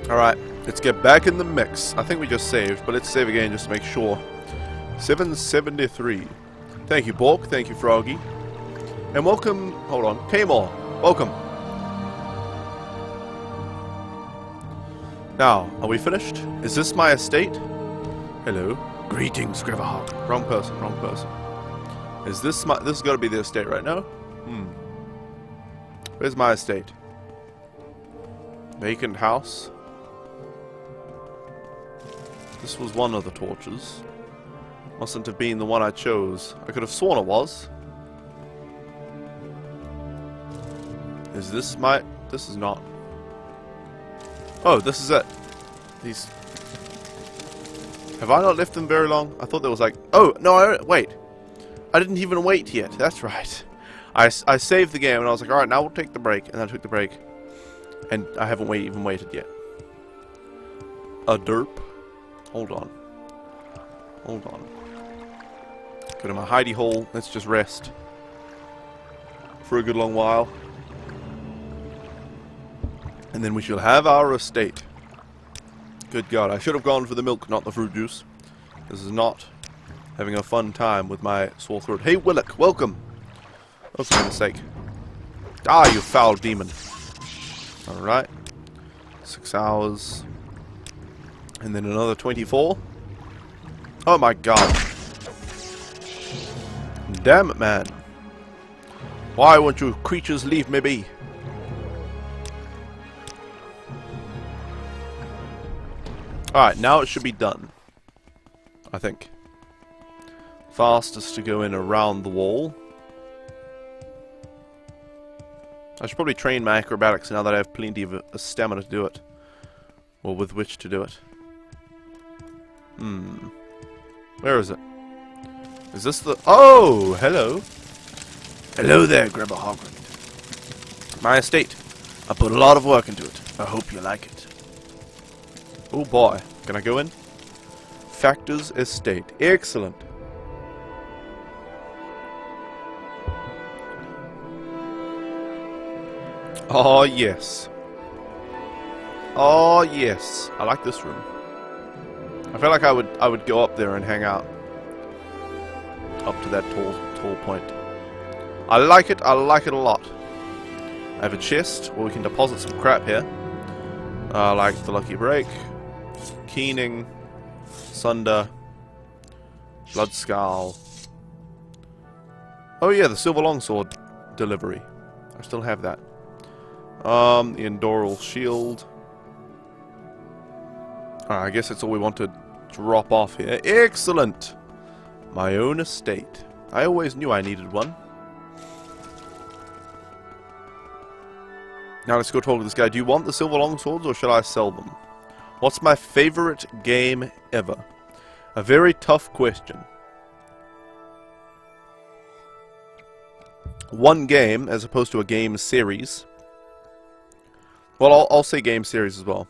Alright, let's get back in the mix. I think we just saved, but let's save again just to make sure. 773. Thank you, Bork. Thank you, Froggy. And welcome... Hold on. K-More. Welcome. Now, are we finished? Is this my estate? Hello. Greetings, Griverhog. Wrong person, wrong person. Is this my... This has got to be the estate right now? Where's my estate? Vacant house. This was one of the torches. Mustn't have been the one I chose. I could have sworn it was. Is this my... This is not. Oh, this is it. These... Have I not left them very long? I thought there was like... Oh, no, wait. I didn't even wait yet. That's right. I saved the game and I was like, alright, now we'll take the break. And I took the break. And I haven't even waited yet. A derp. Hold on. Hold on. Go to my hidey hole. Let's just rest. For a good long while. And then we shall have our estate. Good God, I should have gone for the milk, not the fruit juice. This is not having a fun time with my sore throat. Hey, Willock, welcome. Oh, for goodness sake. Die, you foul demon. Alright. 6 hours. And then another 24. Oh my God. Damn it, man. Why won't you creatures leave me be? Alright, now it should be done. I think. Fastest to go in around the wall. I should probably train my acrobatics now that I have plenty of stamina to do it. Or with which to do it. Where is it? Is this the... Oh! Hello! Hello there, Griverhog. My estate. I put a lot of work into it. I hope you like it. Oh boy. Can I go in? Factor's estate. Excellent. Oh yes. Oh yes. I like this room. I feel like I would go up there and hang out. Up to that tall point. I like it a lot. I have a chest where we can deposit some crap here. Like the Lucky Break, Keening, Sunder, Bloodskull. Oh yeah, the Silver Longsword delivery. I still have that. The Endoral Shield. I guess that's all we want to drop off here. Excellent! My own estate. I always knew I needed one. Now let's go talk to this guy. Do you want the Silver Longswords or should I sell them? What's my favorite game ever? A very tough question. One game as opposed to a game series. Well, I'll say game series as well.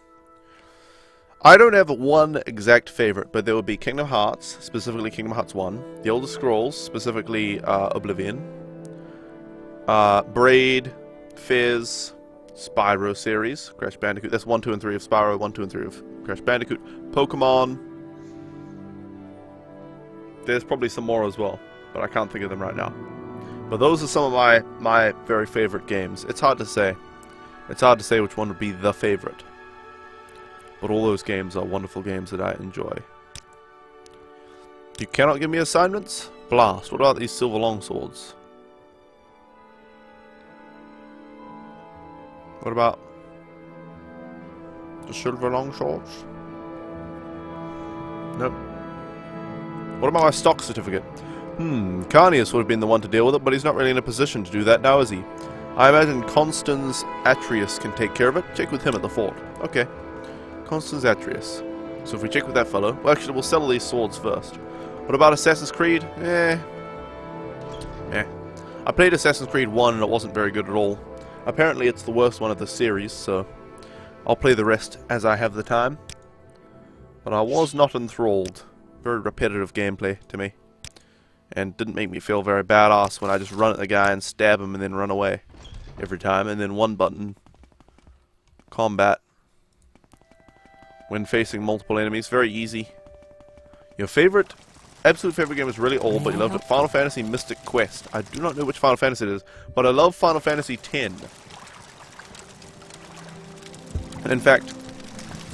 I don't have one exact favorite, but there would be Kingdom Hearts, specifically Kingdom Hearts 1, The Elder Scrolls, specifically Oblivion, Braid, Fizz, Spyro series, Crash Bandicoot. That's 1, 2, and 3 of Spyro, 1, 2, and 3 of Crash Bandicoot. Pokemon. There's probably some more as well, but I can't think of them right now. But those are some of my very favorite games. It's hard to say. It's hard to say which one would be the favorite. But all those games are wonderful games that I enjoy. You cannot give me assignments? Blast. What about these Silver Longswords? What about the Silver Longswords? Nope. What about my stock certificate? Carnius would have been the one to deal with it, but he's not really in a position to do that now, is he? I imagine Constans Atreus can take care of it. Check with him at the fort. Okay. Constans Atreus. So if we check with that fellow... Well, actually, we'll sell these swords first. What about Assassin's Creed? I played Assassin's Creed 1 and it wasn't very good at all. Apparently it's the worst one of the series, so... I'll play the rest as I have the time. But I was not enthralled. Very repetitive gameplay to me. And didn't make me feel very badass when I just run at the guy and stab him and then run away. Every time. And then one button. Combat. when facing multiple enemies. Very easy. Your absolute favorite game is really old, but you loved it. Final Fantasy Mystic Quest. I do not know which Final Fantasy it is, but I love Final Fantasy X. In fact,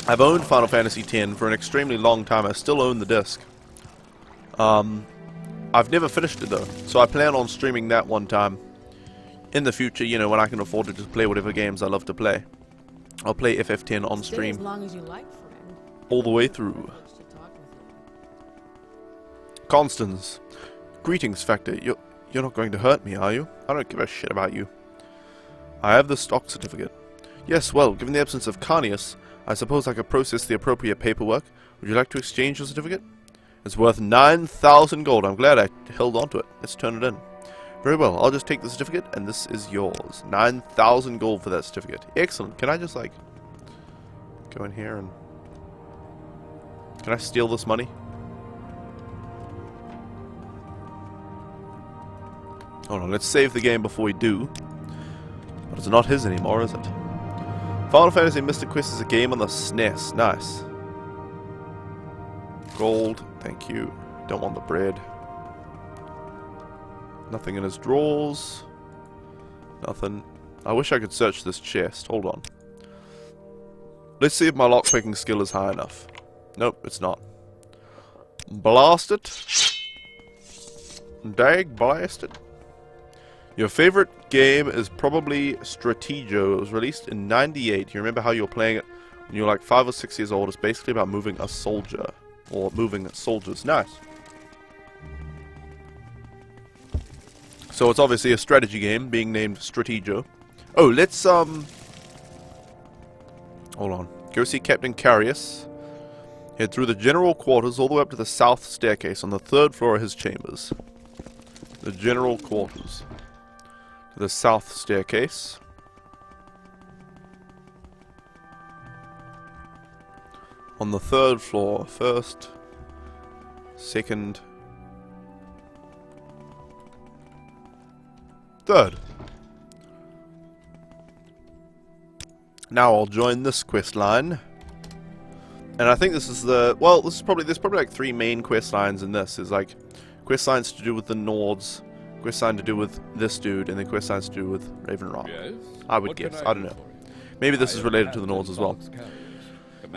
I've owned Final Fantasy X for an extremely long time. I still own the disc. I've never finished it though, so I plan on streaming that one time in the future, you know, when I can afford to just play whatever games I love to play. I'll play FF10 on stream as long as you like, friend. all the way through. Constance. Greetings, Factor. You're not going to hurt me, are you? I don't give a shit about you. I have the stock certificate. Yes, well, given the absence of Carnius, I suppose I could process the appropriate paperwork. Would you like to exchange your certificate? It's worth 9,000 gold. I'm glad I held on to it. Let's turn it in. Very well, I'll just take the certificate, and this is yours. 9,000 gold for that certificate. Excellent. Can I just, like, go in here and... Can I steal this money? Hold on, let's save the game before we do. But it's not his anymore, is it? Final Fantasy Mystic Quest is a game on the SNES. Nice. Gold. Thank you. Don't want the bread. Nothing in his drawers. Nothing. I wish I could search this chest. Hold on. Let's see if my lockpicking skill is high enough. Nope, it's not. Blast it. Dag blast it. Your favorite game is probably Strategio. It was released in '98. You remember how you were playing it when you were like 5 or 6 years old? It's basically about moving a soldier. Or moving soldiers. Nice. So it's obviously a strategy game being named Strategio. Oh, let's hold on. Go see Captain Carius. Head through the general quarters all the way up to the south staircase on the 3rd floor of his chambers. The general quarters. To the south staircase. On the 3rd floor. 1st, 2nd, 3rd. Now I'll join this quest line. And I think this is the... Well, there's probably like 3 main quest lines in this. There's like quest lines to do with the Nords, quest line to do with this dude, and then quest lines to do with Raven Rock. Yes? I would guess. I don't know. Maybe this is related to the Nords as well.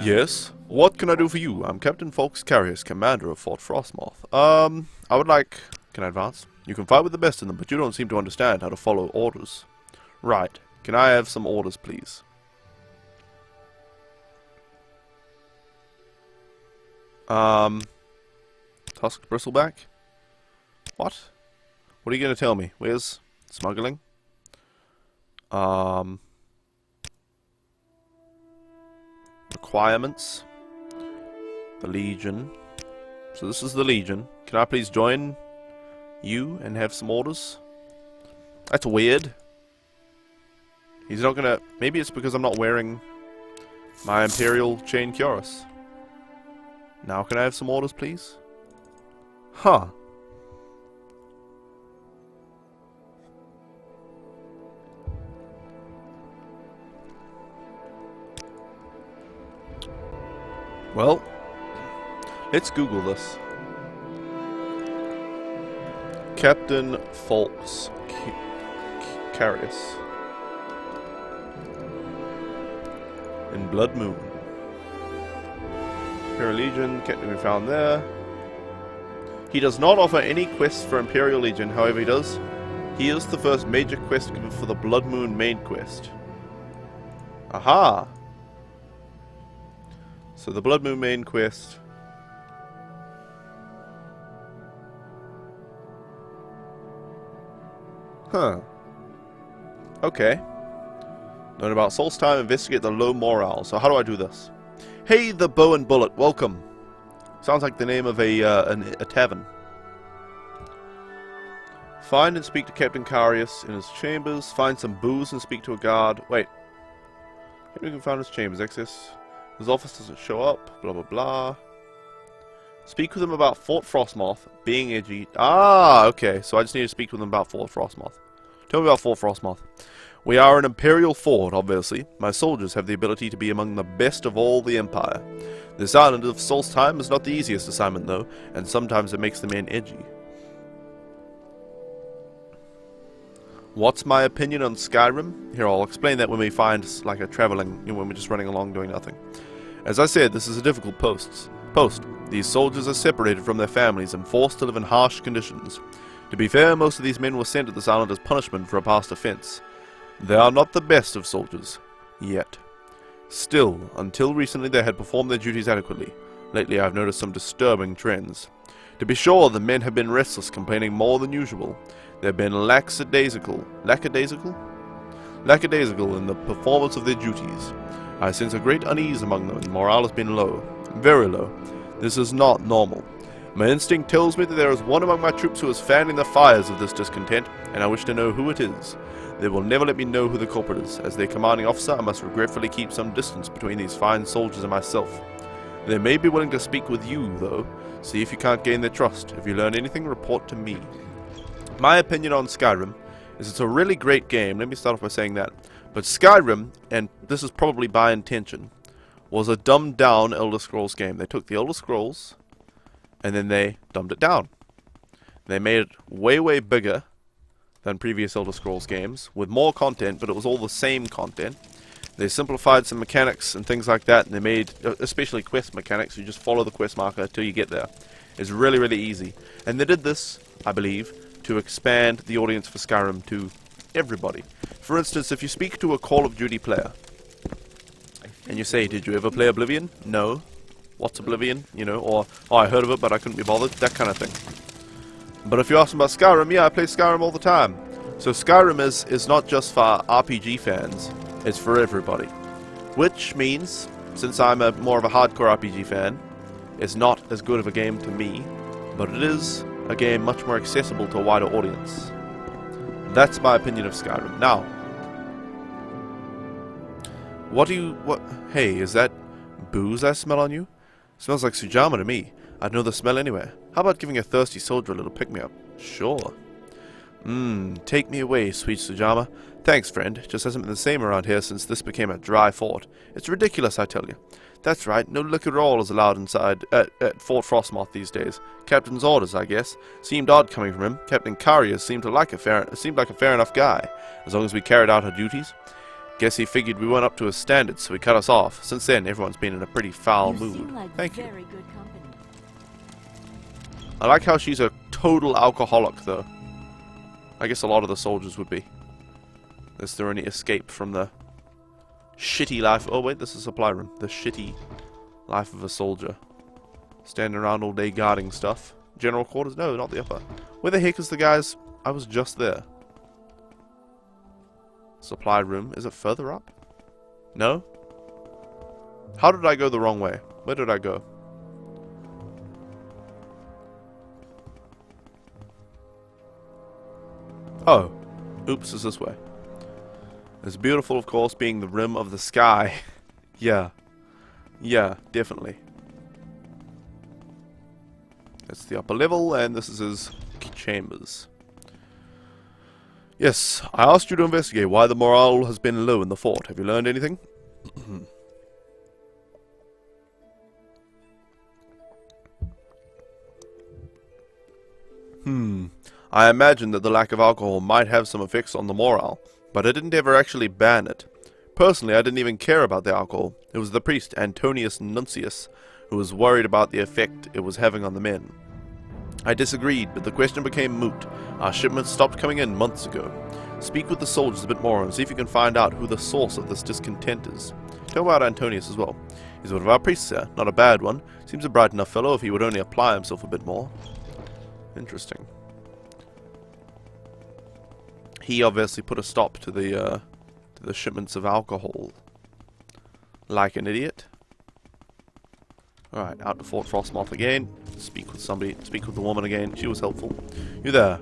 Yes? What can I do for you? I'm Captain Folks Carius, commander of Fort Frostmoth. I would like... Can I advance? You can fight with the best in them, but you don't seem to understand how to follow orders. Right. Can I have some orders, please? Tusked Bristleback? What? What are you going to tell me? Where's smuggling? Requirements. The Legion. So this is the Legion. Can I please join you and have some orders? That's weird. He's not gonna... Maybe it's because I'm not wearing my Imperial Chain Cuirass. Now can I have some orders, please? Huh. Well, let's Google this. Captain Folks Carius in Blood Moon. Imperial Legion, Captain we found there. He does not offer any quests for Imperial Legion, however he is the first major quest given for the Blood Moon main quest. Aha! So the Blood Moon main quest. Huh. Okay. Learn about Solstice, investigate the low morale. So how do I do this? Hey, the Bow and Bullet, welcome. Sounds like the name of a tavern. Find and speak to Captain Carius in his chambers. Find some booze and speak to a guard. Wait. Captain can find his chambers. Access. His office doesn't show up. Blah, blah, blah. Speak with him about Fort Frostmoth. Being edgy. Ah, okay. So I just need to speak with him about Fort Frostmoth. Tell me about Fort Frostmoth. We are an Imperial fort, obviously. My soldiers have the ability to be among the best of all the Empire. This island of Solstheim is not the easiest assignment, though, and sometimes it makes the men edgy. What's my opinion on Skyrim? Here, I'll explain that when we find, like, a traveling, when we're just running along doing nothing. As I said, this is a difficult post. These soldiers are separated from their families and forced to live in harsh conditions. To be fair, most of these men were sent to this island as punishment for a past offense. They are not the best of soldiers. Yet. Still, until recently they had performed their duties adequately. Lately I've noticed some disturbing trends. To be sure, the men have been restless, complaining more than usual. They've been lackadaisical in the performance of their duties. I sense a great unease among them, and morale has been low. Very low. This is not normal. My instinct tells me that there is one among my troops who is fanning the fires of this discontent, and I wish to know who it is. They will never let me know who the culprit is. As their commanding officer, I must regretfully keep some distance between these fine soldiers and myself. They may be willing to speak with you, though. See if you can't gain their trust. If you learn anything, report to me. My opinion on Skyrim is it's a really great game. Let me start off by saying that. But Skyrim, and this is probably by intention, was a dumbed down Elder Scrolls game. They took the Elder Scrolls and then they dumbed it down. They made it way, way bigger than previous Elder Scrolls games, with more content, but it was all the same content. They simplified some mechanics and things like that, and they made, especially quest mechanics, you just follow the quest marker until you get there. It's really, really easy. And they did this, I believe, to expand the audience for Skyrim to everybody. For instance, if you speak to a Call of Duty player, and you say, did you ever play Oblivion? No. What's Oblivion? You know, or, oh, I heard of it, but I couldn't be bothered. That kind of thing. But if you ask them about Skyrim, yeah, I play Skyrim all the time. So Skyrim is not just for RPG fans, it's for everybody. Which means, since I'm more of a hardcore RPG fan, it's not as good of a game to me, but it is a game much more accessible to a wider audience. That's my opinion of Skyrim. Now, hey, is that booze I smell on you? Smells like Sujamma to me. I'd know the smell anywhere. How about giving a thirsty soldier a little pick-me-up? Sure. Take me away, sweet Sujamma. Thanks, friend. Just hasn't been the same around here since this became a dry fort. It's ridiculous, I tell you. That's right, no liquor at all is allowed inside at Fort Frostmoth these days. Captain's orders, I guess. Seemed odd coming from him. Captain Karius seemed like a fair enough guy, as long as we carried out our duties. Guess he figured we weren't up to his standards, so he cut us off. Since then, everyone's been in a pretty foul mood. Thank you. Very good company. I like how she's a total alcoholic, though. I guess a lot of the soldiers would be. Is there any escape from the shitty life? Oh wait, this is a supply room. The shitty life of a soldier. Standing around all day guarding stuff. General quarters? No, not the upper. Where the heck is the guys? I was just there. Supply room. Is it further up? No? How did I go the wrong way? Where did I go? Oh. Oops, it's this way. It's beautiful, of course, being the rim of the sky. Yeah. Yeah, definitely. That's the upper level, and this is his chambers. Yes, I asked you to investigate why the morale has been low in the fort. Have you learned anything? I imagine that the lack of alcohol might have some effects on the morale, but I didn't ever actually ban it. Personally, I didn't even care about the alcohol. It was the priest, Antonius Nuncius, who was worried about the effect it was having on the men. I disagreed, but the question became moot. Our shipments stopped coming in months ago. Speak with the soldiers a bit more and see if you can find out who the source of this discontent is. Tell about Antonius as well. He's one of our priests here, not a bad one. Seems a bright enough fellow if he would only apply himself a bit more. Interesting. He obviously put a stop to the shipments of alcohol. Like an idiot. Alright, out to Fort Frostmoth again. Speak with somebody. Speak with the woman again. She was helpful. You there?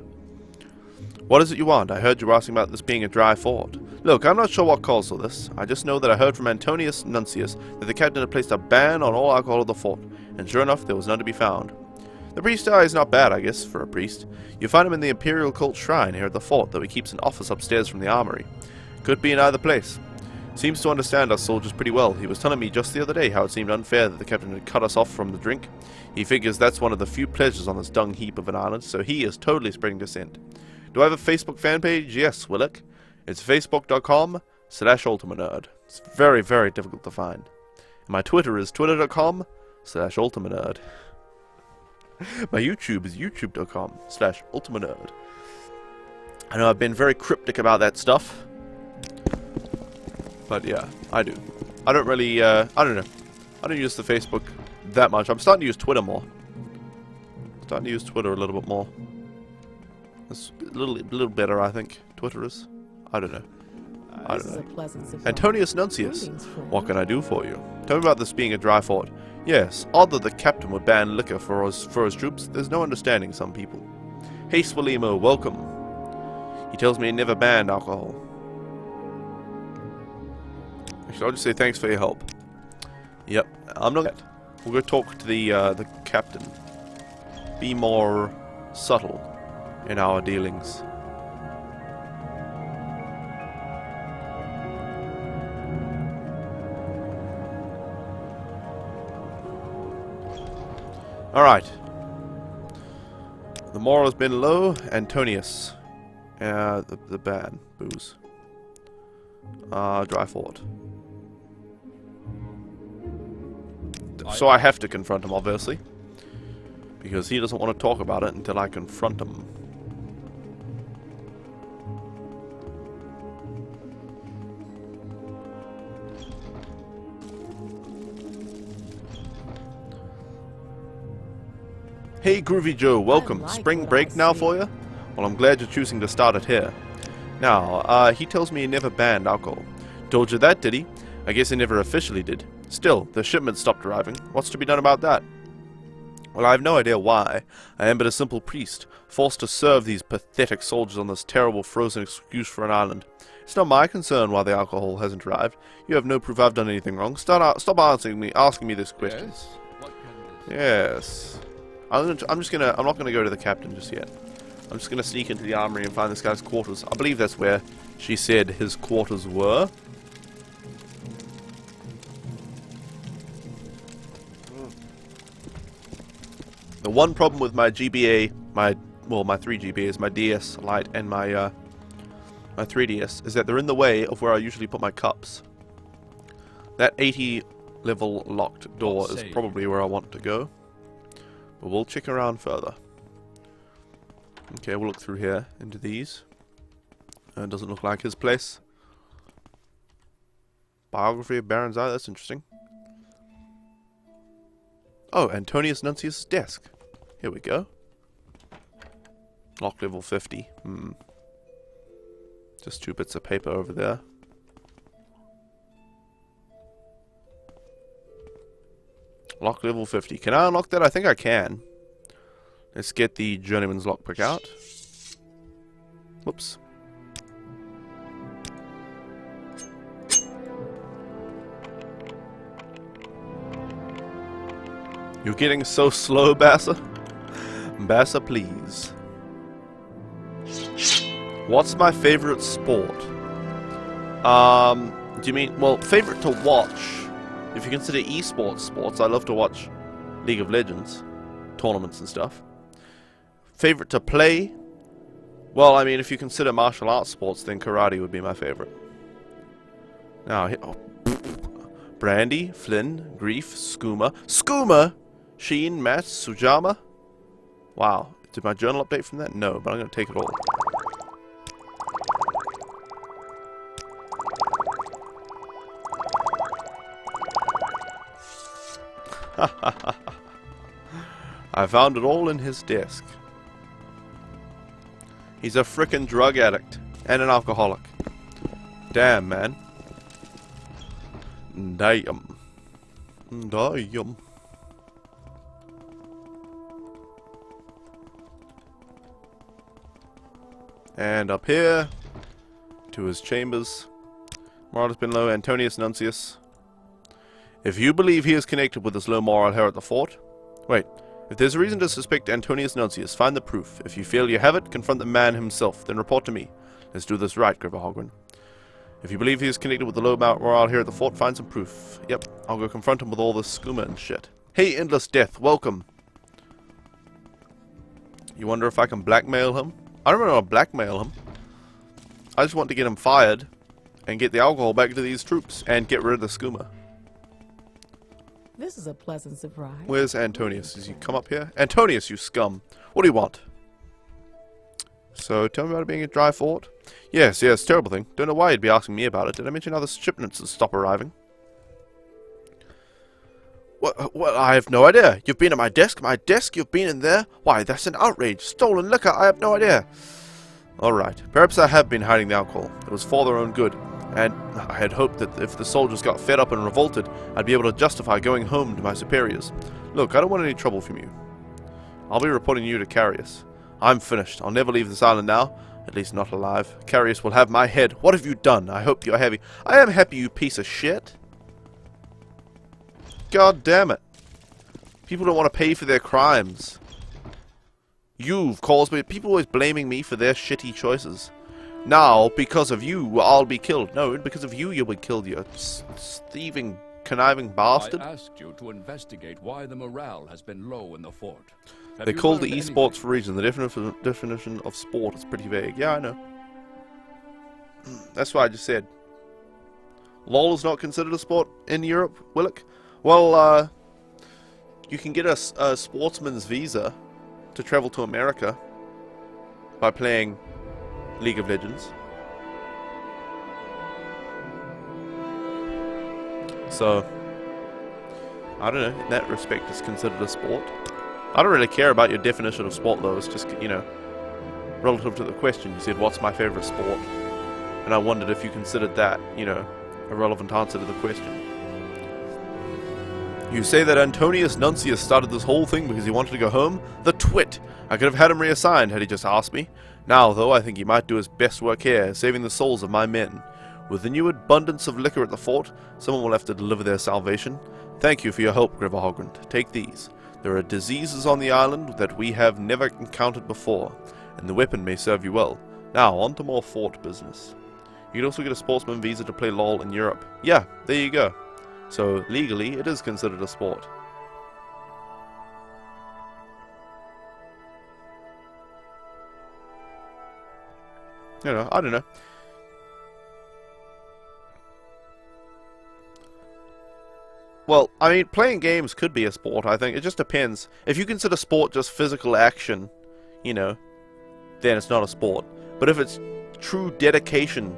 What is it you want? I heard you were asking about this being a dry fort. Look, I'm not sure what caused all this. I just know that I heard from Antonius Nuncius that the captain had placed a ban on all alcohol at the fort, and sure enough, there was none to be found. The priest is not bad, I guess, for a priest. You find him in the Imperial Cult Shrine here at the fort, though he keeps an office upstairs from the armory. Could be in either place. Seems to understand us soldiers pretty well. He was telling me just the other day how it seemed unfair that the captain had cut us off from the drink. He figures that's one of the few pleasures on this dung heap of an island, so he is totally spreading dissent. Do I have a Facebook fan page? Yes, Willock. It's facebook.com/ultimanerd. It's very, very difficult to find. And my Twitter is twitter.com/ultimanerd. My YouTube is youtube.com/ultimanerd. I know I've been very cryptic about that stuff. But yeah, I do. I don't really, I don't know. I don't use the Facebook that much. I'm starting to use Twitter more. Starting to use Twitter a little bit more. It's a little better, I think. Twitter is. I don't know. I don't know. Antonius Nuncius, what can I do for you? Tell me about this being a dry fort. Yes, odd that the captain would ban liquor for his troops. There's no understanding some people. Hey, Swalimo, welcome. He tells me he never banned alcohol. Actually, I'll just say thanks for your help. Yep, I'm not. We'll go talk to the captain. Be more subtle in our dealings. Alright. The morale has been low. Antonius. The ban. Booze. Dry fort. So I have to confront him, obviously. Because he doesn't want to talk about it until I confront him. Hey Groovy Joe, welcome. Spring break now for you? Well, I'm glad you're choosing to start it here. Now, he tells me he never banned alcohol. Told you that, did he? I guess he never officially did. Still, the shipment stopped arriving. What's to be done about that? Well, I have no idea why. I am but a simple priest, forced to serve these pathetic soldiers on this terrible frozen excuse for an island. It's not my concern why the alcohol hasn't arrived. You have no proof I've done anything wrong. Stop asking me this question. Yes. I'm not gonna go to the captain just yet. I'm just gonna sneak into the armory and find this guy's quarters. I believe that's where she said his quarters were. The one problem with my GBA, my 3 GBAs, my DS Lite and my 3DS, is that they're in the way of where I usually put my cups. That 80 level locked door is probably where I want to go. But we'll check around further. Okay, we'll look through here into these. It doesn't look like his place. Biography of Baron's Eye, that's interesting. Oh, Antonius Nuncius' desk. Here we go. Lock level 50. Just 2 bits of paper over there. Lock level 50. Can I unlock that? I think I can. Let's get the Journeyman's Lockpick out. Whoops. You're getting so slow, Bassa. Bassa, please. What's my favorite sport? Do you mean, well, favorite to watch? If you consider esports sports, I love to watch League of Legends tournaments and stuff. Favorite to play? Well, I mean, if you consider martial arts sports, then karate would be my favorite. Now, Brandy, Flynn, Grief, Skooma. Skooma! Sheen, Matt, Sujama. Wow. Did my journal update from that? No, but I'm going to take it all. I found it all in his desk. He's a frickin' drug addict and an alcoholic. Damn, man. Damn. Damn. And up here to his chambers. Morale has been low. Antonius Nuncius. If you believe he is connected with this low morale here at the fort... Wait. If there's a reason to suspect Antonius Nuncius, find the proof. If you feel you have it, confront the man himself, then report to me. Let's do this right, Gripper Hogwin. If you believe he is connected with the low morale here at the fort, find some proof. Yep, I'll go confront him with all this skooma and shit. Hey, Endless Death, welcome. You wonder if I can blackmail him? I don't really want to blackmail him. I just want to get him fired and get the alcohol back to these troops and get rid of the skooma. This is a pleasant surprise. Where's Antonius? Does he come up here? Antonius, you scum. What do you want? So, tell me about it being a dry fort. Yes, terrible thing. Don't know why you'd be asking me about it. Did I mention how the shipments will stop arriving? Well, I have no idea. You've been at my desk? My desk? You've been in there? Why, that's an outrage. Stolen liquor? I have no idea. Alright. Perhaps I have been hiding the alcohol. It was for their own good. And I had hoped that if the soldiers got fed up and revolted, I'd be able to justify going home to my superiors. Look, I don't want any trouble from you. I'll be reporting you to Carius. I'm finished. I'll never leave this island now. At least not alive. Carius will have my head. What have you done? I hope you're happy. I am happy, you piece of shit. God damn it. People don't want to pay for their crimes. You've caused me. People always blaming me for their shitty choices. Now, because of you, I'll be killed. No, because of you, you'll be killed, you thieving, conniving bastard. I asked you to investigate why the morale has been low in the fort. They call the esports for a reason. The definition of sport is pretty vague. Yeah, I know. That's what I just said. LOL is not considered a sport in Europe, Willick? Well, you can get a sportsman's visa to travel to America by playing League of Legends. So, I don't know, in that respect it's considered a sport. I don't really care about your definition of sport though, it's just, you know, relative to the question. You said, what's my favorite sport? And I wondered if you considered that, you know, a relevant answer to the question. You say that Antonius Nuncius started this whole thing because he wanted to go home? The twit! I could have had him reassigned had he just asked me. Now, though, I think he might do his best work here, saving the souls of my men. With the new abundance of liquor at the fort, someone will have to deliver their salvation. Thank you for your help, Griver Hogrand. Take these. There are diseases on the island that we have never encountered before, and the weapon may serve you well. Now, on to more fort business. You can also get a sportsman visa to play LOL in Europe. Yeah, there you go. So, legally, it is considered a sport. You know, I don't know. Well, I mean, playing games could be a sport, I think. It just depends. If you consider sport just physical action, you know, then it's not a sport. But if it's true dedication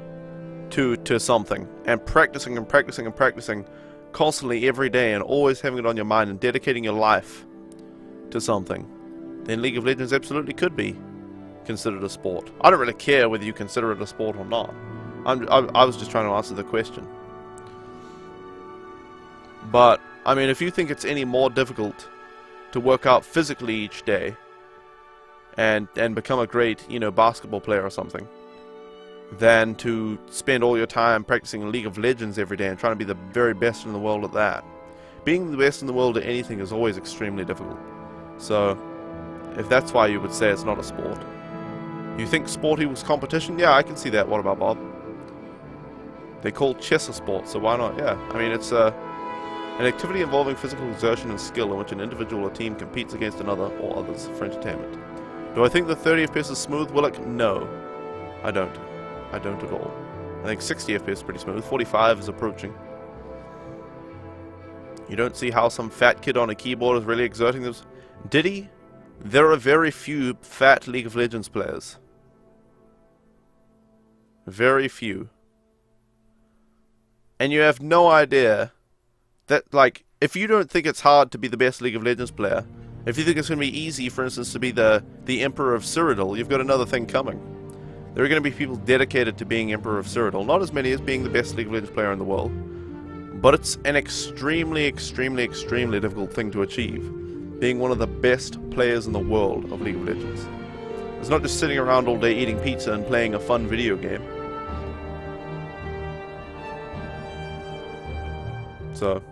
to something, and practicing and practicing and practicing constantly every day, and always having it on your mind, and dedicating your life to something, then League of Legends absolutely could be considered a sport. I don't really care whether you consider it a sport or not. I was just trying to answer the question. But, I mean, if you think it's any more difficult to work out physically each day and become a great, you know, basketball player or something, than to spend all your time practicing League of Legends every day and trying to be the very best in the world at that. Being the best in the world at anything is always extremely difficult. So, if that's why you would say it's not a sport. You think sport equals competition? Yeah, I can see that. What about Bob? They call chess a sport, so why not? Yeah, I mean, it's an activity involving physical exertion and skill in which an individual or team competes against another or others for entertainment. Do I think the 30 FPS is smooth, Willick? No, I don't. I don't at all. I think 60 FPS is pretty smooth. 45 is approaching. You don't see how some fat kid on a keyboard is really exerting this? Did he? There are very few fat League of Legends players. Very few. And you have no idea that, like, if you don't think it's hard to be the best League of Legends player, if you think it's going to be easy, for instance, to be the Emperor of Cyrodiil, you've got another thing coming. There are going to be people dedicated to being Emperor of Cyrodiil. Not as many as being the best League of Legends player in the world. But it's an extremely, extremely, extremely difficult thing to achieve. Being one of the best players in the world of League of Legends. It's not just sitting around all day eating pizza and playing a fun video game. So...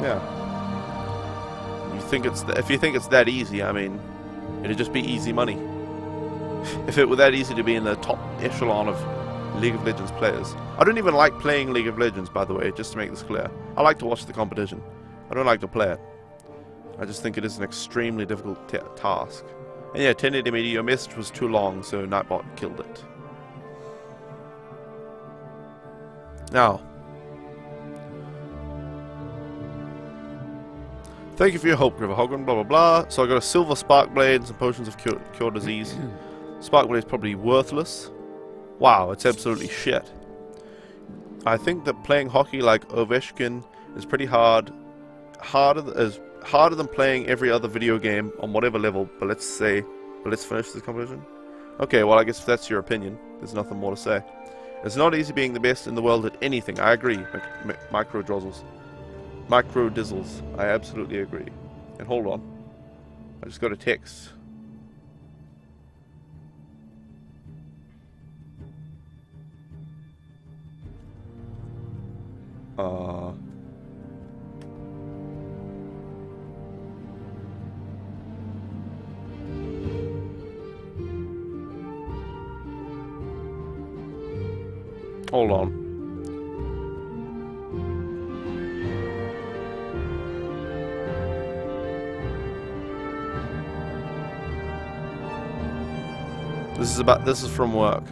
yeah. If you think it's that easy, I mean, it'd just be easy money. If it were that easy to be in the top echelon of League of Legends players. I don't even like playing League of Legends, by the way, just to make this clear. I like to watch the competition. I don't like to play it. I just think it is an extremely difficult task. And yeah, 1080 media, your message was too long, so Nightbot killed it. Now, thank you for your help, River Hogan, blah blah blah. So I got a silver spark blade and some potions of cure disease. Spark blade is probably worthless. Wow, it's absolutely shit. I think that playing hockey like Ovechkin is pretty hard. Harder than playing every other video game on whatever level, but let's finish this competition. Okay, well I guess if that's your opinion, there's nothing more to say. It's not easy being the best in the world at anything, I agree, Micro Dizzles, I absolutely agree. And hold on, I just got a text. Hold on. This is from work.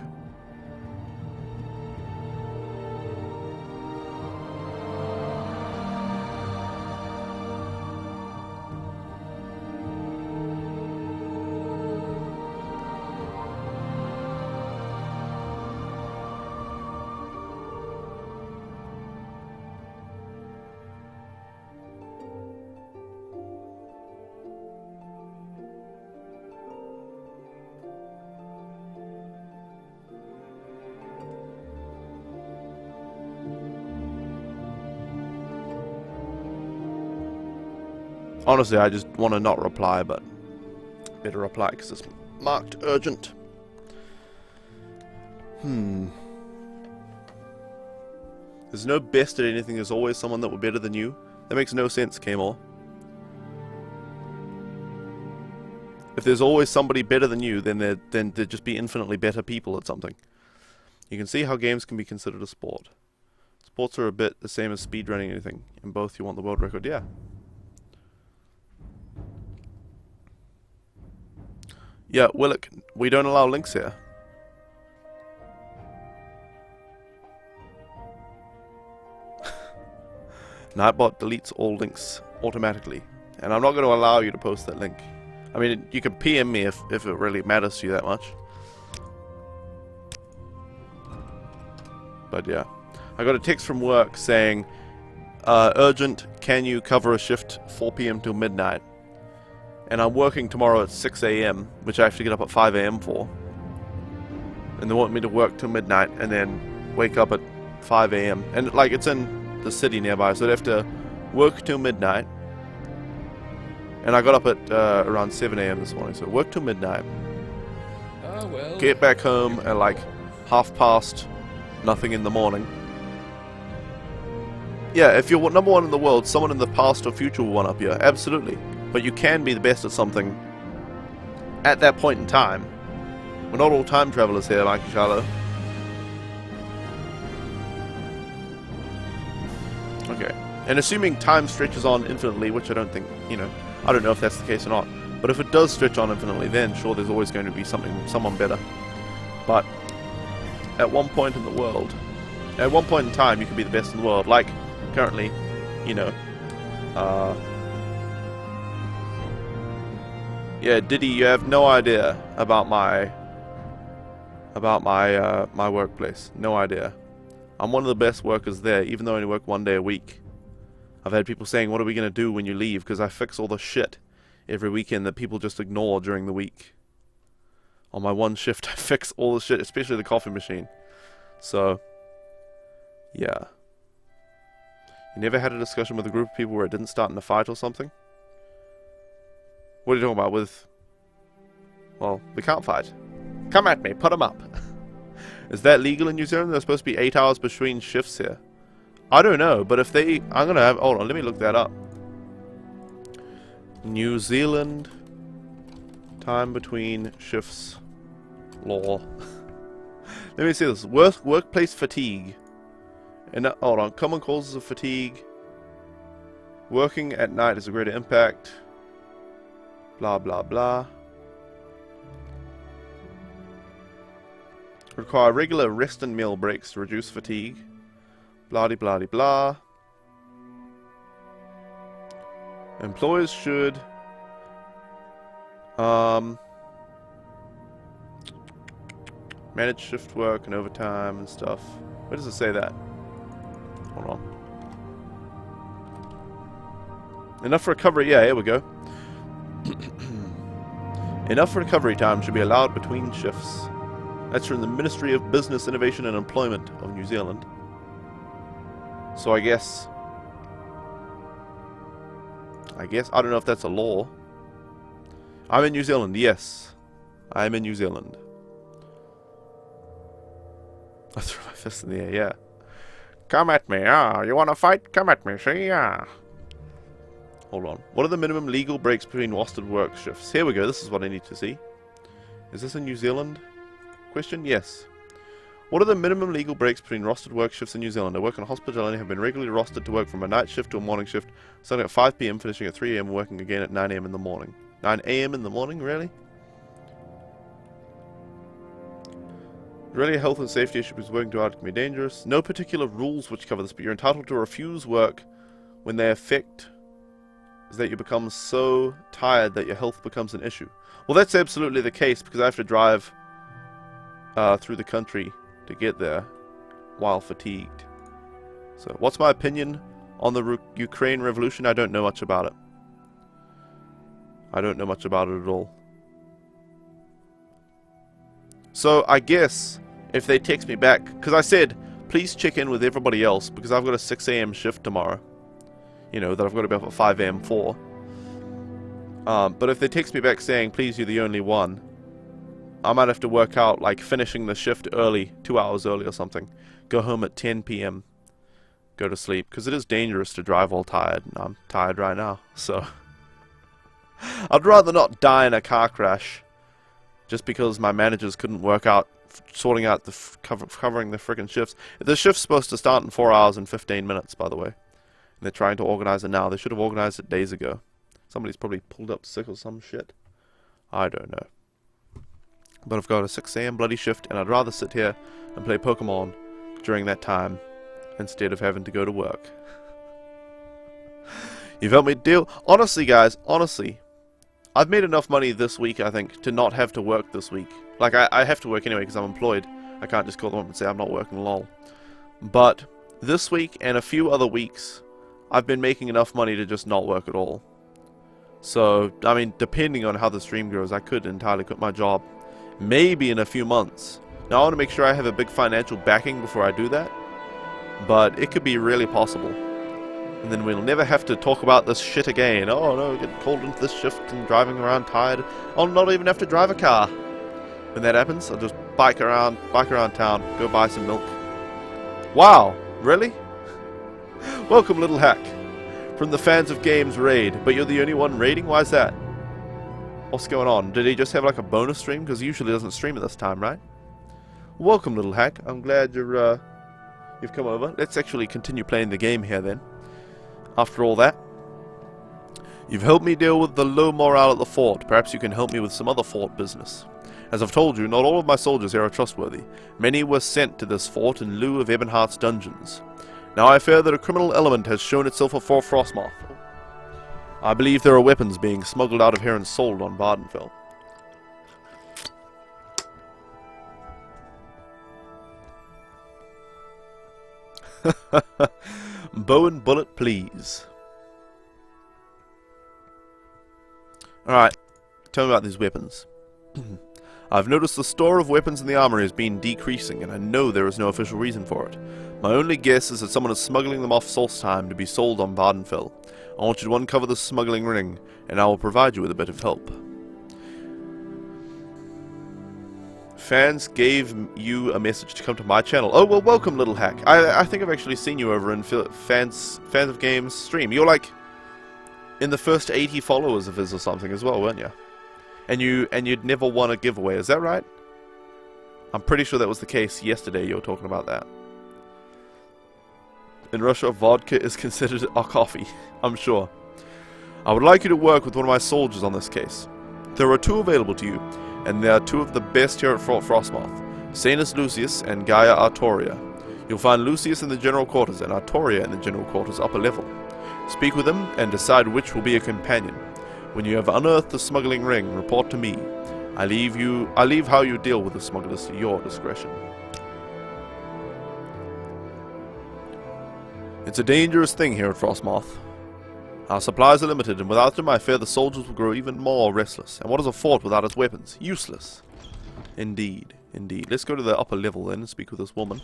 Honestly, I just want to not reply, but better reply because it's marked urgent. There's no best at anything, there's always someone that were better than you. That makes no sense, Kamor. If there's always somebody better than you, then there'd just be infinitely better people at something. You can see how games can be considered a sport. Sports are a bit the same as speedrunning anything. In both you want the world record, yeah. Yeah, Willock, we don't allow links here. Nightbot deletes all links automatically. And I'm not going to allow you to post that link. I mean, you can PM me if it really matters to you that much. But yeah. I got a text from work saying, urgent, can you cover a shift 4 PM till midnight? And I'm working tomorrow at 6 AM, which I have to get up at 5 AM for. And they want me to work till midnight and then wake up at 5 AM. And like, it's in the city nearby, so I'd have to work till midnight. And I got up at around 7 AM this morning, so work till midnight. Well, Get back home at like 1:30, nothing in the morning. Yeah, if you're number one in the world, someone in the past or future will one up you, absolutely. But you can be the best at something at that point in time. We're not all time travelers here, Mikey Charlo. Okay. And assuming time stretches on infinitely, which I don't think, you know, I don't know if that's the case or not. But if it does stretch on infinitely, then sure, there's always going to be someone better. But at one point in the world, at one point in time, you can be the best in the world. Like currently, you know, yeah, Diddy, you have no idea about my workplace. No idea. I'm one of the best workers there, even though I only work 1 day a week. I've had people saying, what are we going to do when you leave? Because I fix all the shit every weekend that people just ignore during the week. On my one shift, I fix all the shit, especially the coffee machine. So, yeah. You never had a discussion with a group of people where it didn't start in a fight or something? What are you talking about with... Well, we can't fight. Come at me, put them up. Is that legal in New Zealand? There's supposed to be 8 hours between shifts here. I don't know, but if they... I'm gonna have... Hold on, let me look that up. New Zealand... Time between shifts... Law. Let me see this. Workplace fatigue. And hold on. Common causes of fatigue. Working at night has a greater impact. Blah, blah, blah. Require regular rest and meal breaks to reduce fatigue. Blah, blah, blah, blah. Employers should manage shift work and overtime and stuff. Where does it say that? Hold on. Enough recovery. Yeah, here we go. Enough recovery time should be allowed between shifts. That's from the Ministry of Business, Innovation and Employment of New Zealand. So I guess, I don't know if that's a law. I'm in New Zealand, yes. I'm in New Zealand. I threw my fist in the air, yeah. Come at me, you wanna fight? Come at me, see, Hold on. What are the minimum legal breaks between rostered work shifts? Here we go, this is what I need to see. Is this in New Zealand? Question? Yes. What are the minimum legal breaks between rostered work shifts in New Zealand? I work in a hospital and have been regularly rostered to work from a night shift to a morning shift, starting at 5 PM, finishing at 3 AM, working again at 9 AM in the morning. 9 AM in the morning? Really? Really, a health and safety issue because working too hard can be dangerous. No particular rules which cover this, but you're entitled to refuse work when their effect is that you become so tired that your health becomes an issue. Well, that's absolutely the case because I have to drive through the country to get there while fatigued. So, what's my opinion on the Ukraine revolution? I don't know much about it. I don't know much about it at all. So, I guess if they text me back, because I said, please check in with everybody else because I've got a 6 AM shift tomorrow. You know, that I've got to be up at 5 AM for. But if they text me back saying, please, you're the only one, I might have to work out, like, finishing the shift early, 2 hours early or something. Go home at 10 PM. Go to sleep. Because it is dangerous to drive all tired. And I'm tired right now. So, I'd rather not die in a car crash. Just because my managers couldn't work out, sorting out the covering the friggin' shifts. The shift's supposed to start in 4 hours and 15 minutes, by the way. And they're trying to organize it now. They should have organized it days ago. Somebody's probably pulled up sick or some shit. I don't know. But I've got a 6 AM bloody shift, and I'd rather sit here and play Pokemon during that time instead of having to go to work. You've helped me deal. Honestly, guys, honestly, I've made enough money this week, I think, to not have to work this week. Like, I have to work anyway because I'm employed. I can't just call them up and say I'm not working, lol. But this week and a few other weeks, I've been making enough money to just not work at all. So, I mean, depending on how the stream grows, I could entirely quit my job. Maybe in a few months. Now I want to make sure I have a big financial backing before I do that. But it could be really possible. And then we'll never have to talk about this shit again. Oh no, get called into this shift and driving around tired. I'll not even have to drive a car. When that happens, I'll just bike around town, go buy some milk. Wow, really? Welcome, little hack. From the Fans of Games raid. But you're the only one raiding? Why is that? What's going on? Did he just have like a bonus stream? Because he usually doesn't stream at this time, right? Welcome, little hack. I'm glad you've come over. Let's actually continue playing the game here then. After all that. You've helped me deal with the low morale at the fort. Perhaps you can help me with some other fort business. As I've told you, not all of my soldiers here are trustworthy. Many were sent to this fort in lieu of Ebonheart's dungeons. Now I fear that a criminal element has shown itself before Frostmoth. I believe there are weapons being smuggled out of here and sold on Vardenfell. Bow and bullet, please. Alright, tell me about these weapons. I've noticed the store of weapons in the armory has been decreasing, and I know there is no official reason for it. My only guess is that someone is smuggling them off Solstheim to be sold on Vardenfell. I want you to uncover the smuggling ring, and I will provide you with a bit of help. Fans gave you a message to come to my channel. Oh, well, welcome, little hack. I think I've actually seen you over in Fans of Games stream. You're like in the first 80 followers of his or something as well, weren't you? And you'd never won a giveaway, is that right? I'm pretty sure that was the case yesterday. You were talking about that. In Russia, vodka is considered a coffee. I'm sure. I would like you to work with one of my soldiers on this case. There are 2 available to you, and they are 2 of the best here at Fort Frostmoth. Sanus Lucius and Gaia Artoria. You'll find Lucius in the general quarters and Artoria in the general quarters upper level. Speak with them and decide which will be a companion. When you have unearthed the smuggling ring, report to me. I leave how you deal with the smugglers to your discretion. It's a dangerous thing here at Frostmoth. Our supplies are limited, and without them I fear the soldiers will grow even more restless. And what is a fort without its weapons? Useless. Indeed, indeed. Let's go to the upper level then and speak with this woman.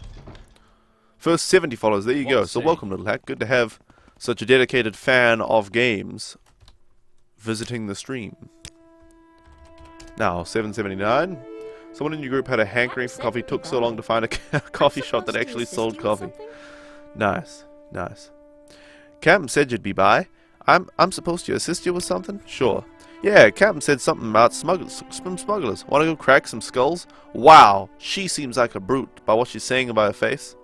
First 70 followers, there you go. So welcome, little hack. Good to have such a dedicated fan of games visiting the stream. Now, 779. Someone in your group had a hankering for coffee. Took so long to find a coffee shop that actually sold coffee. Nice, nice. Captain said you'd be by. I'm supposed to assist you with something? Sure. Yeah, Captain said something about smugglers. Want to go crack some skulls? Wow, she seems like a brute by what she's saying about her face.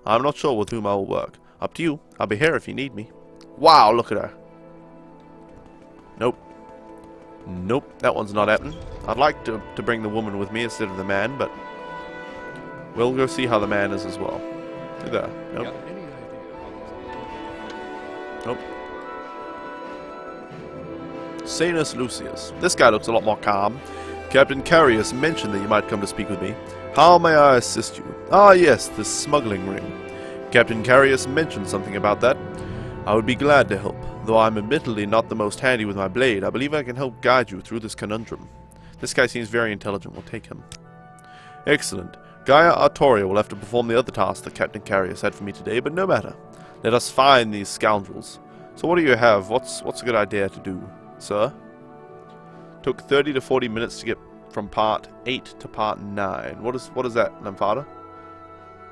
I'm not sure with whom I will work. Up to you. I'll be here if you need me. Wow, look at her. Nope. Nope, that one's not happening. I'd like to bring the woman with me instead of the man, but we'll go see how the man is as well. Look there. Nope. Nope. Sanus Lucius. This guy looks a lot more calm. Captain Carius mentioned that you might come to speak with me. How may I assist you? Ah, yes, the smuggling ring. Captain Carius mentioned something about that. I would be glad to help. Though I'm admittedly not the most handy with my blade, I believe I can help guide you through this conundrum. This guy seems very intelligent. We'll take him. Excellent. Gaia Artoria will have to perform the other task that Captain Carius had for me today, but no matter. Let us find these scoundrels. So what do you have? What's a good idea to do, sir? Took 30 to 40 minutes to get from part 8 to part 9. What is that, Nymphada?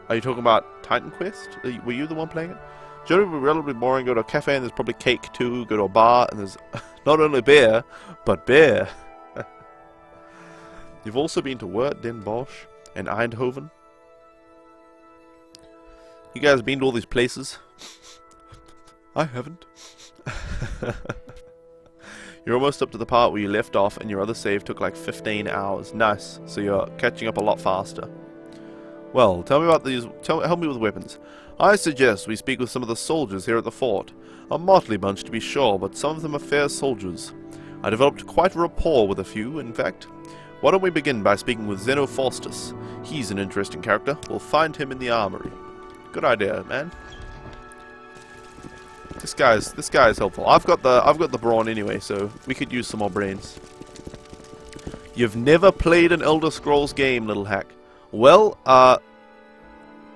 Are you talking about Titan Quest? Were you the one playing it? Generally relatively boring. Go to a cafe and there's probably cake too. Go to a bar and there's not only beer, but beer. You've also been to Wurt, Den Bosch, and Eindhoven. You guys been to all these places? I haven't. You're almost up to the part where you left off and your other save took like 15 hours. Nice. So you're catching up a lot faster. Well, tell me about these. Help me with weapons. I suggest we speak with some of the soldiers here at the fort. A motley bunch to be sure, but some of them are fair soldiers. I developed quite a rapport with a few, in fact. Why don't we begin by speaking with Xenofaustus? He's an interesting character. We'll find him in the armory. Good idea, man. This guy is helpful. I've got the brawn anyway, so we could use some more brains. You've never played an Elder Scrolls game, little hack. Well,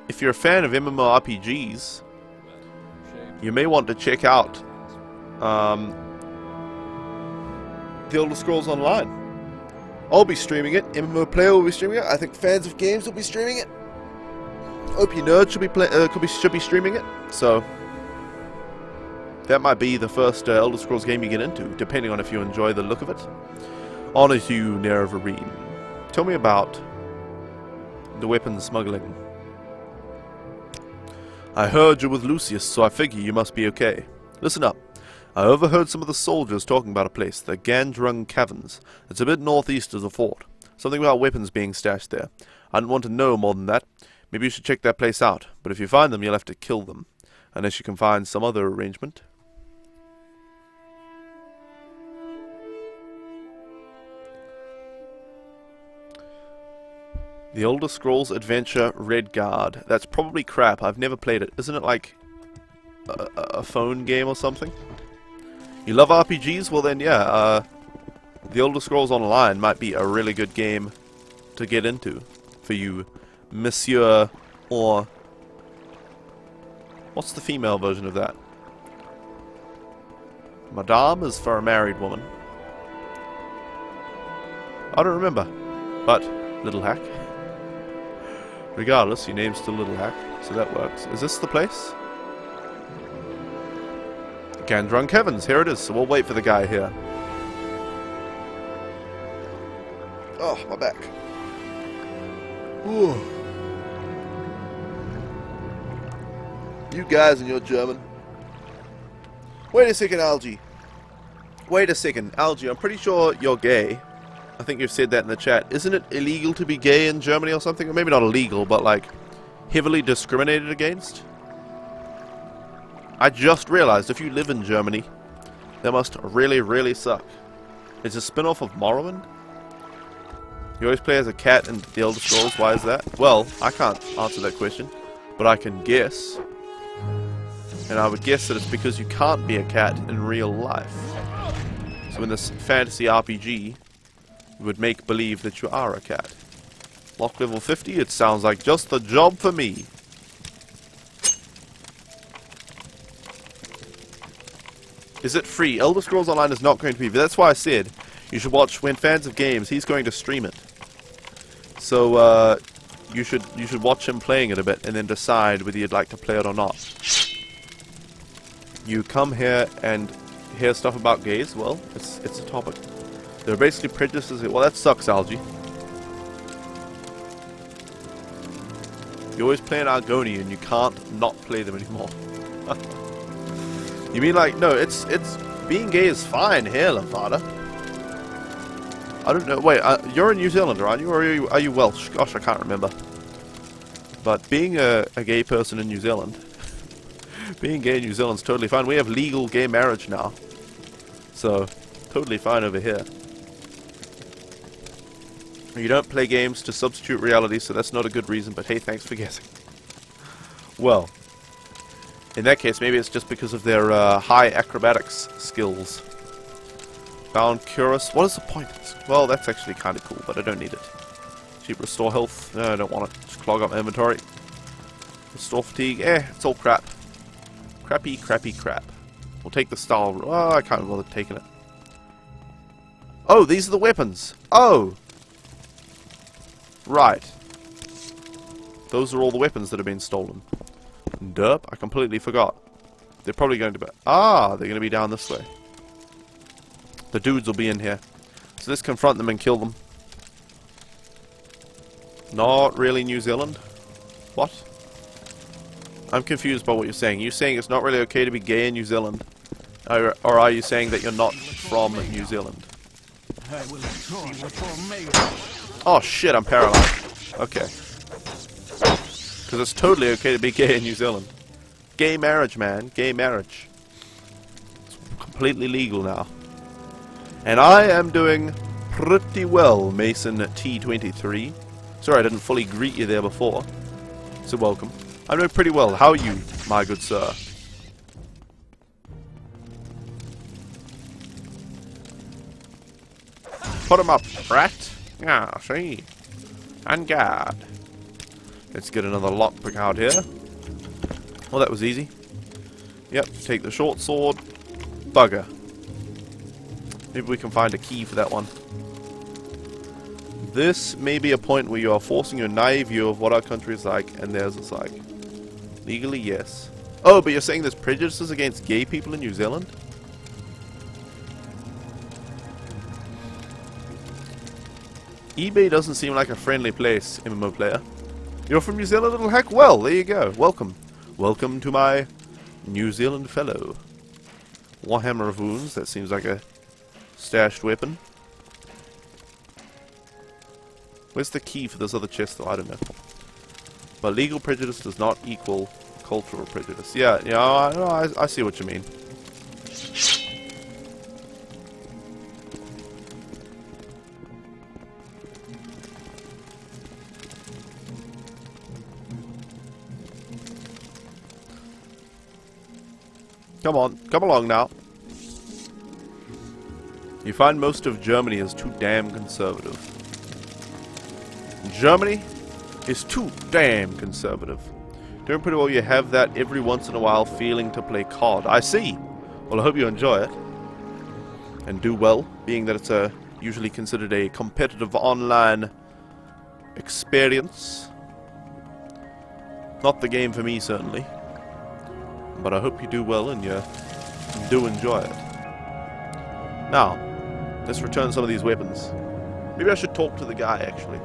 if you're a fan of MMORPGs, you may want to check out the Elder Scrolls Online. I'll be streaming it. MMO Player will be streaming it. I think fans of games will be streaming it. OP Nerd should be streaming it. So that might be the first Elder Scrolls game you get into, depending on if you enjoy the look of it. Honor to you, Nerevarine. Tell me about the weapons smuggling. I heard you're with Lucius, so I figure you must be okay. Listen up. I overheard some of the soldiers talking about a place, the Gandrung Caverns. It's a bit northeast of the fort. Something about weapons being stashed there. I didn't want to know more than that. Maybe you should check that place out, but if you find them, you'll have to kill them. Unless you can find some other arrangement. The Elder Scrolls Adventure Redguard. That's probably crap. I've never played it. Isn't it like a phone game or something? You love RPGs? Well then, yeah. The Elder Scrolls Online might be a really good game to get into for you, Monsieur, or what's the female version of that? Madame is for a married woman. I don't remember, but Little Hack. Regardless, your name's still Little Hack, so that works. Is this the place? Gandrung Caverns, here it is, so we'll wait for the guy here. Oh, my back. Ooh. You guys and your German. Wait a second, Algie. Wait a second, Algie. I'm pretty sure you're gay. I think you've said that in the chat. Isn't it illegal to be gay in Germany or something? Or maybe not illegal, but like heavily discriminated against? I just realized if you live in Germany, that must really, really suck. It's a spin-off of Morrowind? You always play as a cat in the Elder Scrolls. Why is that? Well, I can't answer that question, but I can guess. And I would guess that it's because you can't be a cat in real life. So in this fantasy RPG, you would make believe that you are a cat. Lock level 50, it sounds like just the job for me. Is it free? Elder Scrolls Online is not going to be. That's why I said you should watch when fans of games. He's going to stream it. So you should watch him playing it a bit and then decide whether you'd like to play it or not. You come here and hear stuff about gays. Well, it's a topic. They're basically prejudices. Well, that sucks, Algie. You always play an Argoni and you can't not play them anymore. You mean like, no, it's being gay is fine here, Lavada. I don't know, wait, you're a New Zealander, aren't you, or are you Welsh? Gosh, I can't remember. But being a gay person in New Zealand, being gay in New Zealand's totally fine. We have legal gay marriage now. So, totally fine over here. You don't play games to substitute reality, so that's not a good reason, but hey, thanks for guessing. Well, in that case, maybe it's just because of their high acrobatics skills. Found Curus. What is the point? Well, that's actually kind of cool, but I don't need it. Cheap restore health. No, I don't want it. Just clog up my inventory. Restore fatigue. It's all crap. Crappy, crappy crap. We'll take the style. Oh, I can't bother taking it. Oh, these are the weapons. Oh! Right. Those are all the weapons that have been stolen. Derp, I completely forgot. They're probably going to be... Ah, they're going to be down this way. The dudes will be in here. So let's confront them and kill them. Not really New Zealand? What? I'm confused by what you're saying. You're saying it's not really okay to be gay in New Zealand? Or are you saying that you're not from New Zealand? Oh shit, I'm paralyzed. Okay. Because it's totally okay to be gay in New Zealand. Gay marriage, man. Gay marriage. It's completely legal now. And I am doing pretty well, Mason T23. Sorry I didn't fully greet you there before. So welcome. I'm doing pretty well. How are you, my good sir? Put him up, rat. Ah, see. And guard. Let's get another lockpick out here. Well, that was easy. Yep, take the short sword. Bugger. Maybe we can find a key for that one. This may be a point where you are forcing your naive view of what our country is like, and theirs is like. Legally, yes. Oh, but you're saying there's prejudices against gay people in New Zealand? eBay doesn't seem like a friendly place, MMO player. You're from New Zealand, little heck? Well, there you go. Welcome. Welcome to my New Zealand fellow. Warhammer of Wounds. That seems like a stashed weapon. Where's the key for this other chest, though? I don't know. But legal prejudice does not equal cultural prejudice. Yeah, I see what you mean. Come on, come along now. You find most of Germany is too damn conservative. Germany is too damn conservative. Doing pretty well. You have that every once in a while feeling to play COD. I see. Well, I hope you enjoy it. And do well, being that it's usually considered a competitive online experience. Not the game for me, certainly. But I hope you do well and you do enjoy it. Now, let's return some of these weapons. Maybe I should talk to the guy, actually.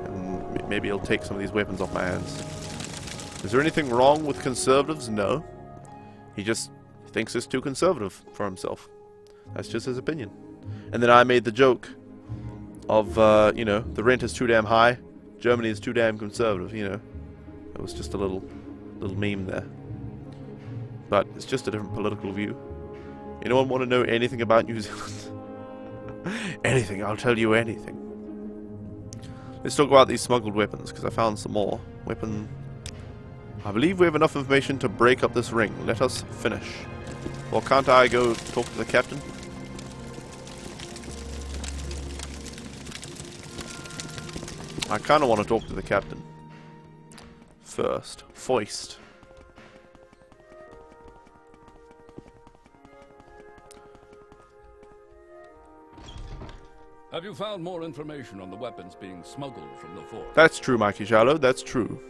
And maybe he'll take some of these weapons off my hands. Is there anything wrong with conservatives? No. He just thinks it's too conservative for himself. That's just his opinion. And then I made the joke of, you know, the rent is too damn high, Germany is too damn conservative, you know. It was just a little meme there. But it's just a different political view. Anyone want to know anything about New Zealand? Anything, I'll tell you anything. Let's talk about these smuggled weapons, because I found some more. Weapon... I believe we have enough information to break up this ring. Let us finish. Well, can't I go talk to the captain? I kind of want to talk to the captain. First. Foist. Have you found more information on the weapons being smuggled from the fort? That's true, Mikey Shallow. That's true.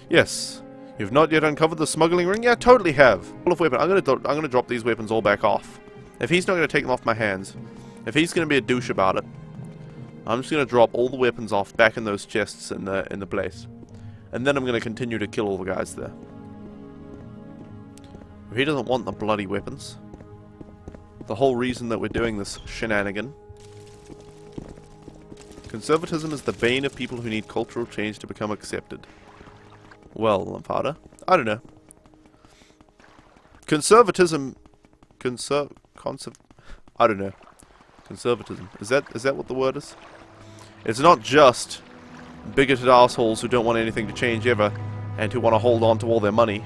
Yes. You've not yet uncovered the smuggling ring? Yeah, totally have. Full of weapons. I'm gonna drop these weapons all back off. If he's not gonna take them off my hands, if he's gonna be a douche about it, I'm just gonna drop all the weapons off back in those chests in the place, and then I'm gonna continue to kill all the guys there. If he doesn't want the bloody weapons, the whole reason that we're doing this shenanigan. Conservatism is the bane of people who need cultural change to become accepted. Well, Lampada, I don't know. Conservatism, I don't know. Conservatism, is that what the word is? It's not just bigoted assholes who don't want anything to change ever, and who want to hold on to all their money.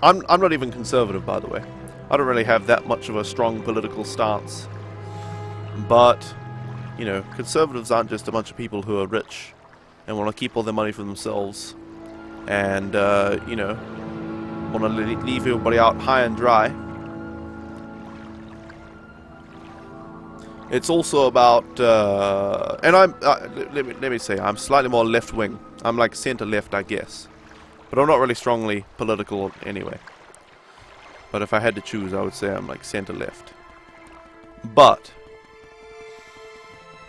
I'm not even conservative, by the way. I don't really have that much of a strong political stance. But, you know, conservatives aren't just a bunch of people who are rich and want to keep all their money for themselves, and, you know, want to leave everybody out high and dry. It's also about, and I'm, let me say, I'm slightly more left-wing. I'm like center-left, I guess. But I'm not really strongly political anyway. But if I had to choose, I would say I'm like center-left. But,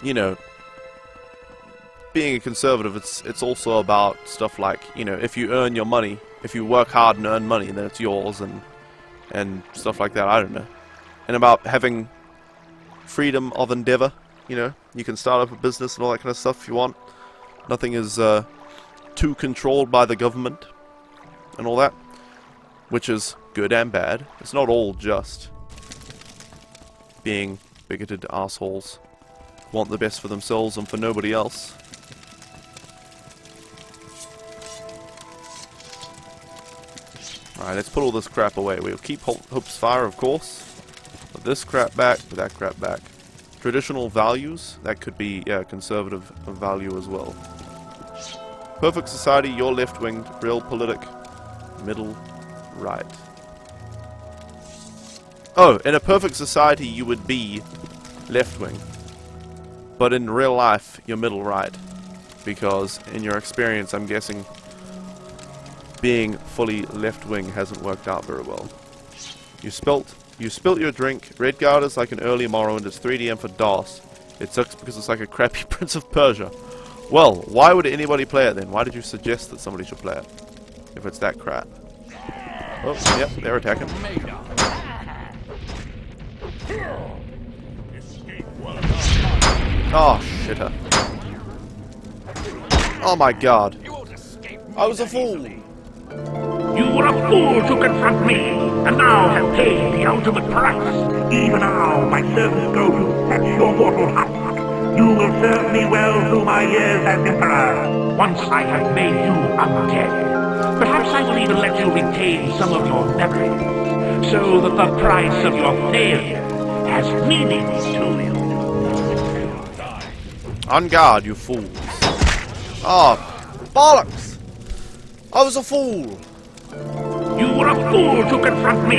you know, being a conservative, it's also about stuff like, you know, if you earn your money, if you work hard and earn money, then it's yours, and stuff like that, I don't know. And about having freedom of endeavor, you know, you can start up a business and all that kind of stuff if you want. Nothing is too controlled by the government and all that, which is good and bad. It's not all just being bigoted assholes, want the best for themselves and for nobody else. Alright, let's put all this crap away. We'll keep Hope's Fire, of course. Put this crap back, put that crap back. Traditional values, that could be, yeah, conservative value as well. Perfect society, you're left-winged. Realpolitik, middle, right. Oh, in a perfect society you would be left-wing. But in real life, you're middle-right. Because, in your experience, I'm guessing being fully left-wing hasn't worked out very well. You spilt your drink. Redguard is like an early Morrowind. It's 3DM for DOS. It sucks because it's like a crappy Prince of Persia. Well, why would anybody play it then? Why did you suggest that somebody should play it? If it's that crap. Oh, yep, they're attacking. Oh, shitter. Oh my god. I was a fool. You were a fool to confront me, and now have paid the ultimate price. Even now, my servants go to fetch your mortal husk. You will serve me well through my years as Emperor, once I have made you undead. Perhaps I will even let you retain some of your memories, so that the price of your failure has meaning to you. On guard, you fools. Oh, bollocks! I was a fool! You were a fool to confront me,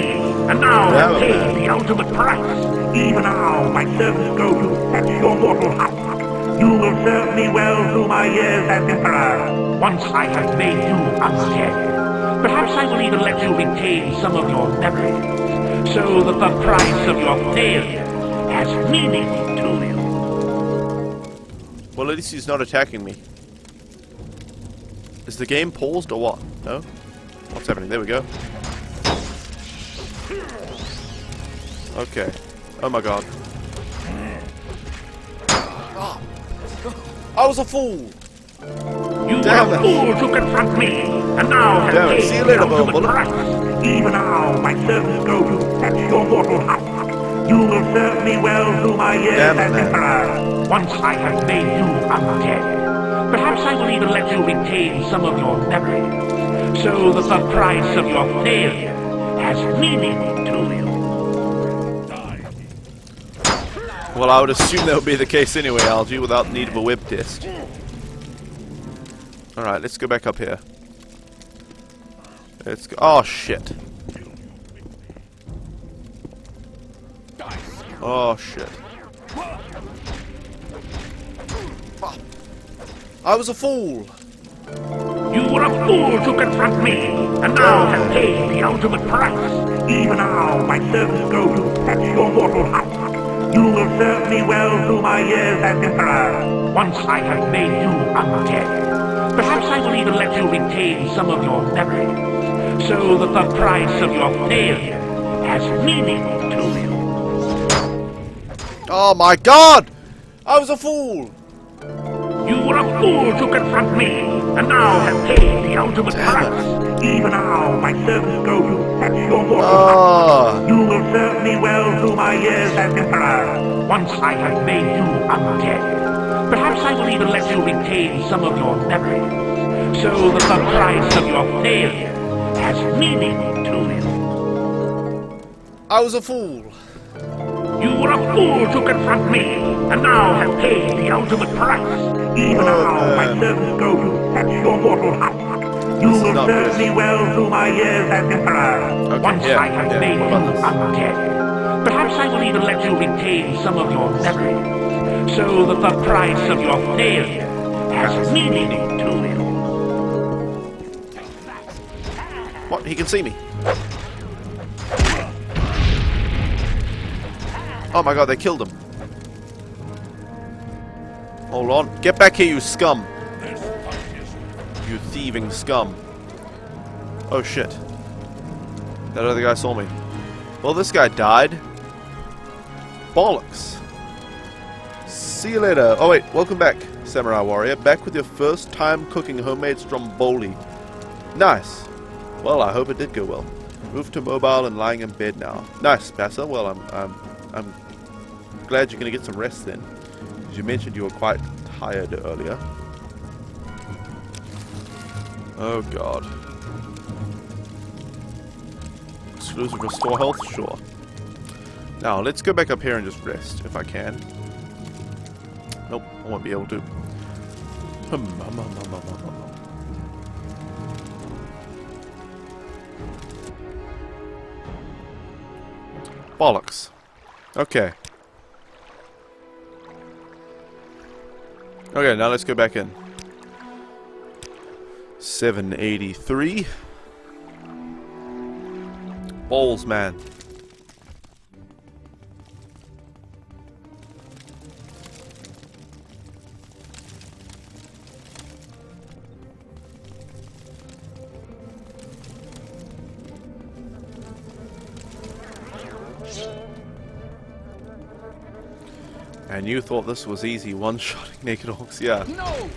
and now have paid the ultimate price. Even now, my servants go to fetch your mortal husk. You will serve me well through my years as Emperor, once I have made you undead. Perhaps I will even let you retain some of your memories, so that the price of your failure has meaning to you. Well, at least he's not attacking me. Is the game paused or what? No? What's happening? There we go. Okay. Oh my god. I was a fool! You were a fool to confront me, and now have Damn it. paid See you the later, ultimate Bumble. price. Even now, my servants go to fetch your mortal husk. You will serve me well through my years Damn it, as man. Emperor, once I have made you undead. Perhaps I will even let you retain some of your memories, so that the price of your failure has meaning to you. Well, I would assume that would be the case anyway, Algie, without need of a web test. Alright, let's go back up here. Let's go. Oh, shit. Oh, shit. I was a fool! You were a fool to confront me, and now have paid the ultimate price. Even now, my servants go to fetch your mortal husk. You will serve me well through my years as Emperor, once I have made you undead. Perhaps I will even let you retain some of your memories, so that the price of your failure has meaning to you. Oh my god! I was a fool! You were a fool to confront me, and now have paid the ultimate price. Even now, my servants go to fetch your mortal husk. You will serve me well through my years as Emperor, once I have made you undead. Perhaps I will even let you retain some of your memories, so that the price of your failure has meaning to you. I was a fool! You were a fool to confront me, and now have paid the ultimate price. Even now, my servants go to fetch your mortal husk. You will serve me well through my years as Emperor, once I have made you undead. Perhaps I will even let you retain some of your memories, so that the price of your failure has meaning to you. What? He can see me. Oh my god, they killed him. Hold on. Get back here, you scum. You thieving scum. Oh shit. That other guy saw me. Well, this guy died. Bollocks. See you later. Oh wait, welcome back, Samurai Warrior. Back with your first time cooking homemade stromboli. Nice. Well, I hope it did go well. Moved to mobile and lying in bed now. Nice, Bassa. Well, I'm glad you're gonna get some rest then. As you mentioned, you were quite tired earlier. Oh god. Exclusive restore health? Sure. Now, let's go back up here and just rest, if I can. Nope, I won't be able to. Bollocks. Okay. Okay, now let's go back in. 783. Balls, man. And you thought this was easy, one-shotting naked orcs, yeah. No!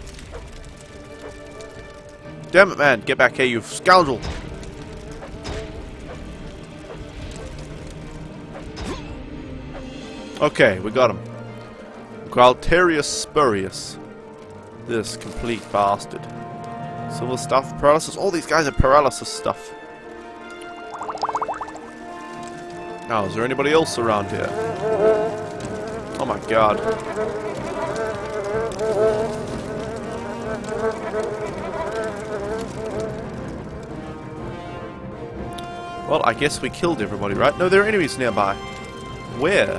Damn it, man. Get back here, you scoundrel. Okay, we got him. Gualterius Spurious. This complete bastard. Silver stuff, paralysis. All these guys have paralysis stuff. Now, is there anybody else around here? Oh my god. Well, I guess we killed everybody, right? No, there are enemies nearby. Where?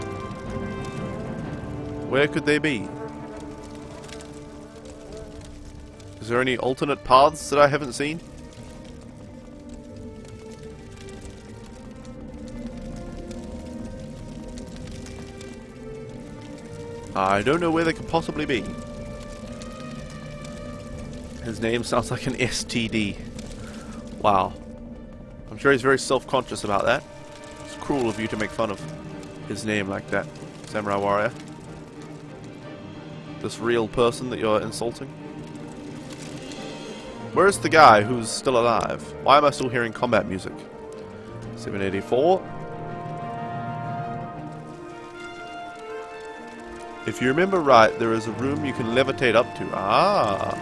Where could they be? Is there any alternate paths that I haven't seen? I don't know where they could possibly be. His name sounds like an STD. Wow. I'm sure he's very self-conscious about that. It's cruel of you to make fun of his name like that, Samurai Warrior. This real person that you're insulting. Where's the guy who's still alive? Why am I still hearing combat music? 784. If you remember right, there is a room you can levitate up to. Ah.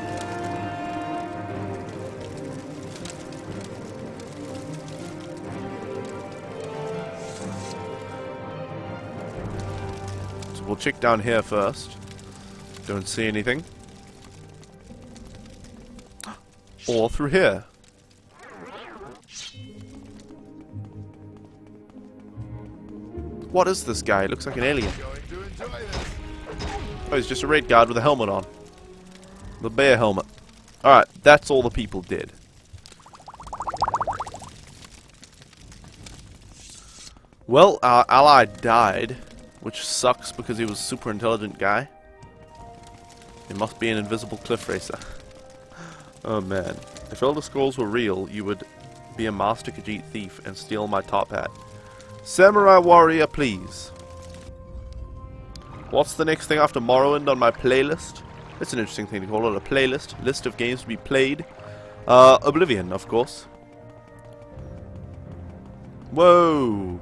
So we'll check down here first. Don't see anything. Or through here. What is this guy? He looks like an alien. Oh, he's just a red guard with a helmet on. The bear helmet. Alright, that's all the people did. Well, our ally died, which sucks because he was a super intelligent guy. He must be an invisible cliff racer. Oh man. If Elder Scrolls were real, you would be a Master Khajiit thief and steal my top hat. Samurai Warrior, please. What's the next thing after Morrowind on my playlist? It's an interesting thing to call it, a playlist. List of games to be played. Oblivion, of course. Whoa.